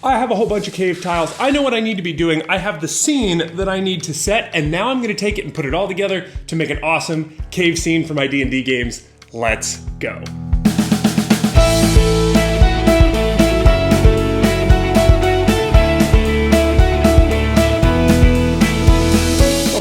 I have a whole bunch of cave tiles. I know what I need to be doing. I have the scene that I need to set, and now I'm gonna take it and put it all together to make an awesome cave scene for my D&D games. Let's go.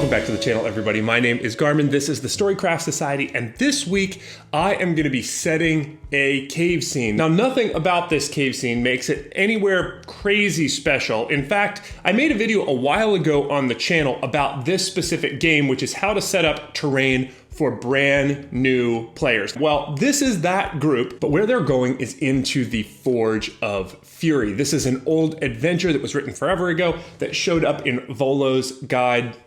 Back to the channel, everybody. My name is Garmin. This is the Storycraft Society, and this week I am going to be setting a cave scene. Now, nothing about this cave scene makes it anywhere crazy special. In fact, I made a video a while ago on the channel about this specific game, which is how to set up terrain for brand new players. Well, this is that group, but where they're going is into the Forge of Fury. This is an old adventure that was written forever ago that showed up in Volo's guide,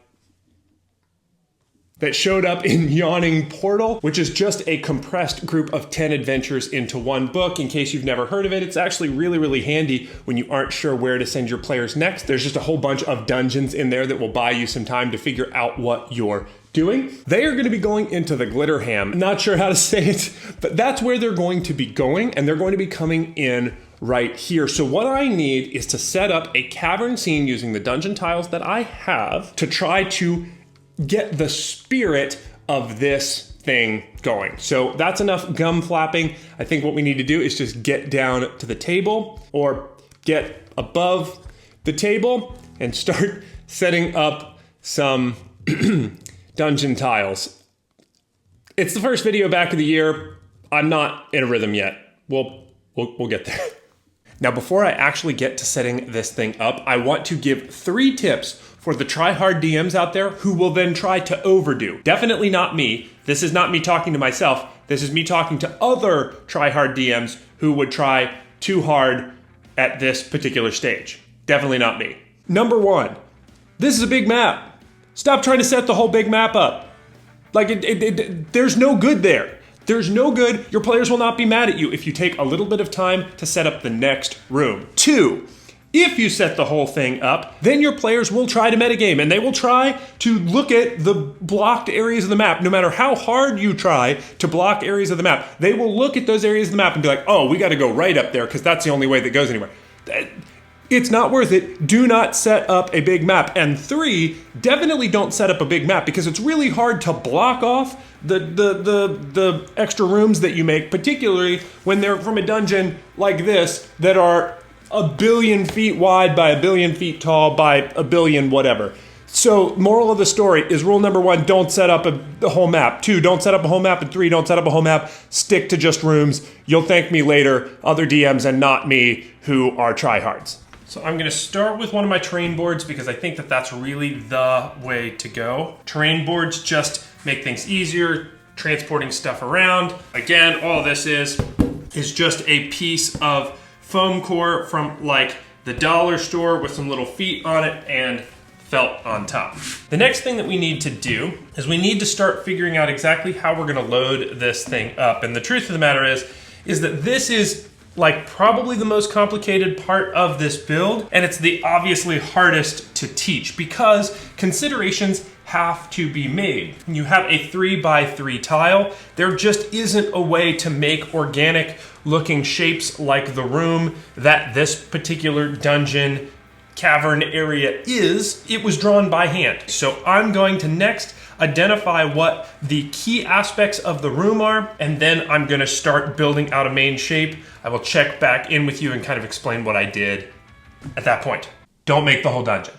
that showed up in Yawning Portal, which is just a compressed group of 10 adventures into one book. In case you've never heard of it, it's actually really, really handy when you aren't sure where to send your players next. There's just a whole bunch of dungeons in there that will buy you some time to figure out what you're doing. They are going to be going into the Glitterham. Not sure how to say it, but that's where they're going to be going, and they're going to be coming in right here. So what I need is to set up a cavern scene using the dungeon tiles that I have to try to get the spirit of this thing going. So that's enough gum flapping. I think what we need to do is just get down to the table or get above the table and start setting up some dungeon tiles. It's the first video back of the year. I'm not in a rhythm yet. We'll get there. Now, before I actually get to setting this thing up, I want to give 3 tips for the try-hard DMs out there who will then try to overdo. Definitely not me. This is not me talking to myself. This is me talking to other try-hard DMs who would try too hard at this particular stage. Definitely not me. Number 1, this is a big map. Stop trying to set the whole big map up. Like, there's no good there. There's no good. Your players will not be mad at you if you take a little bit of time to set up the next room. 2, if you set the whole thing up, then your players will try to metagame, and they will try to look at the blocked areas of the map. No matter how hard you try to block areas of the map, they will look at those areas of the map and be like, oh, we got to go right up there because that's the only way that goes anywhere. It's not worth it. Do not set up a big map. And 3, definitely don't set up a big map because it's really hard to block off the extra rooms that you make, particularly when they're from a dungeon like this that are 1 billion feet wide by 1 billion feet tall by 1 billion whatever. So moral of the story is rule number 1, don't set up the whole map. 2, don't set up a whole map. And 3, don't set up a whole map. Stick to just rooms. You'll thank me later, other DMs and not me who are tryhards. So I'm gonna start with one of my terrain boards because I think that that's really the way to go. Terrain boards just make things easier, transporting stuff around. Again, all this is just a piece of foam core from like the dollar store with some little feet on it and felt on top. The next thing that we need to do is we need to start figuring out exactly how we're gonna load this thing up. And the truth of the matter is that this is like probably the most complicated part of this build, and it's the obviously hardest to teach because considerations have to be made. When you have a 3x3 tile, there just isn't a way to make organic looking shapes like the room that this particular dungeon cavern area is. It was drawn by hand. So I'm going to next identify what the key aspects of the room are, and then I'm gonna start building out a main shape. I will check back in with you and kind of explain what I did at that point. Don't make the whole dungeon.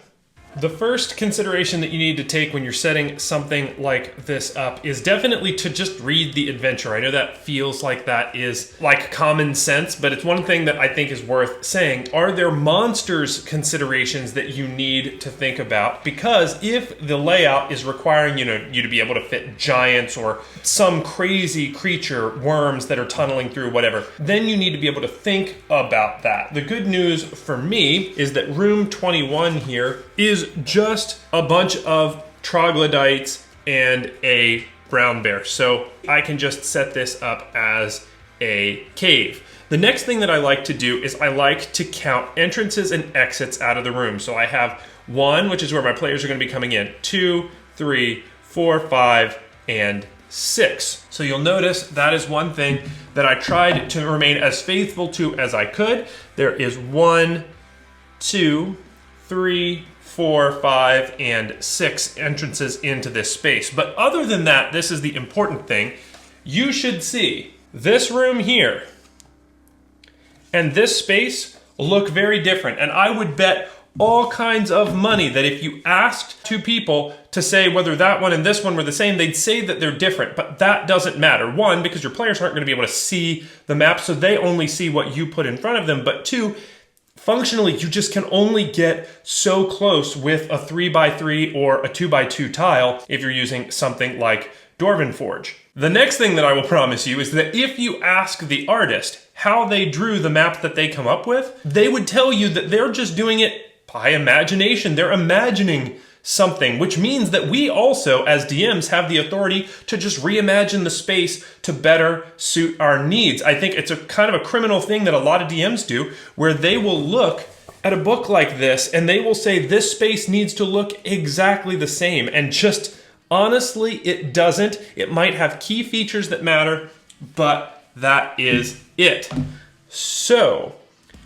The first consideration that you need to take when you're setting something like this up is definitely to just read the adventure. I know that feels like that is like common sense, but it's one thing that I think is worth saying. Are there monsters considerations that you need to think about? Because if the layout is requiring you to be able to fit giants or some crazy creature, worms that are tunneling through, whatever, then you need to be able to think about that. The good news for me is that room 21 here is just a bunch of troglodytes and a brown bear. So I can just set this up as a cave. The next thing that I like to do is I like to count entrances and exits out of the room. So I have 1, which is where my players are going to be coming in, 2, 3, 4, 5, and 6. So you'll notice that is one thing that I tried to remain as faithful to as I could. There is 1, 2, 3, 4, 5, and 6 entrances into this space. But other than that, this is the important thing. You should see this room here and this space look very different. And I would bet all kinds of money that if you asked two people to say whether that one and this one were the same, they'd say that they're different, but that doesn't matter. One, because your players aren't going to be able to see the map, so they only see what you put in front of them, but two, functionally, you just can only get so close with a 3x3 or a 2x2 tile if you're using something like Dwarven Forge. The next thing that I will promise you is that if you ask the artist how they drew the map that they come up with, they would tell you that they're just doing it by imagination. They're imagining something, which means that we also, as DMs, have the authority to just reimagine the space to better suit our needs. I think it's a kind of a criminal thing that a lot of DMs do, where they will look at a book like this and they will say this space needs to look exactly the same, and just honestly, it doesn't. It might have key features that matter, but that is it. So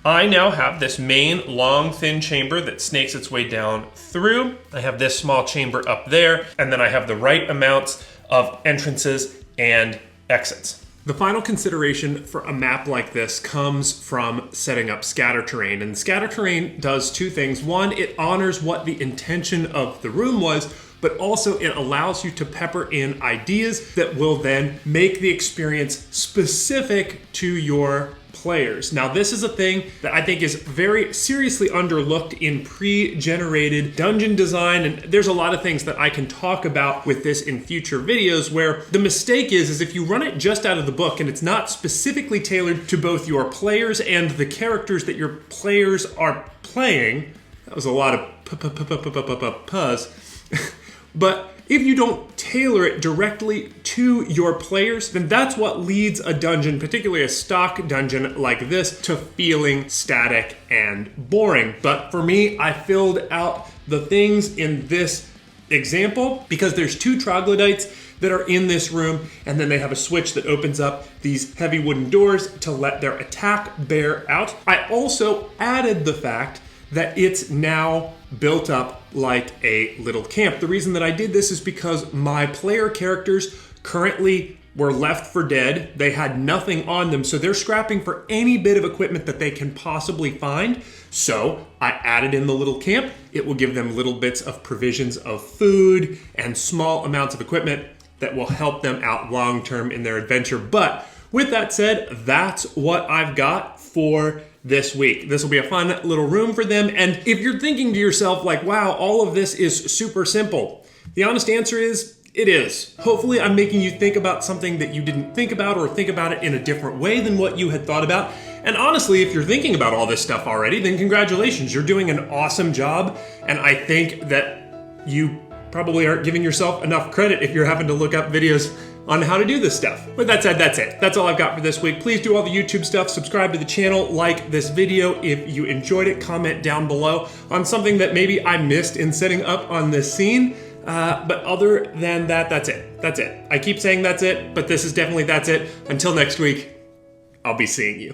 I now have this main long thin chamber that snakes its way down through. I have this small chamber up there, and then I have the right amounts of entrances and exits. The final consideration for a map like this comes from setting up scatter terrain. And scatter terrain does two things. One, it honors what the intention of the room was, but also it allows you to pepper in ideas that will then make the experience specific to your players. Now, this is a thing that I think is very seriously underlooked in pre-generated dungeon design, and there's a lot of things that I can talk about with this in future videos, where the mistake is if you run it just out of the book and it's not specifically tailored to both your players and the characters that your players are playing. That was a lot of puzz. But if you don't tailor it directly to your players, then that's what leads a dungeon, particularly a stock dungeon like this, to feeling static and boring. But for me, I filled out the things in this example because there's two troglodytes that are in this room, and then they have a switch that opens up these heavy wooden doors to let their attack bear out. I also added the fact that it's now built up like a little camp. The reason that I did this is because my player characters currently were left for dead. They had nothing on them, so they're scrapping for any bit of equipment that they can possibly find. So I added in the little camp. It will give them little bits of provisions of food and small amounts of equipment that will help them out long-term in their adventure. But with that said, that's what I've got for this week. This will be a fun little room for them. And if you're thinking to yourself like, wow, all of this is super simple, the honest answer is, it is. Hopefully I'm making you think about something that you didn't think about, or think about it in a different way than what you had thought about. And honestly, if you're thinking about all this stuff already, then congratulations, you're doing an awesome job. And I think that you probably aren't giving yourself enough credit if you're having to look up videos on how to do this stuff. With that said, that's it. That's all I've got for this week. Please do all the YouTube stuff, subscribe to the channel, like this video if you enjoyed it, comment down below on something that maybe I missed in setting up on this scene. But other than that, that's it. That's it. I keep saying that's it, but this is definitely that's it. Until next week, I'll be seeing you.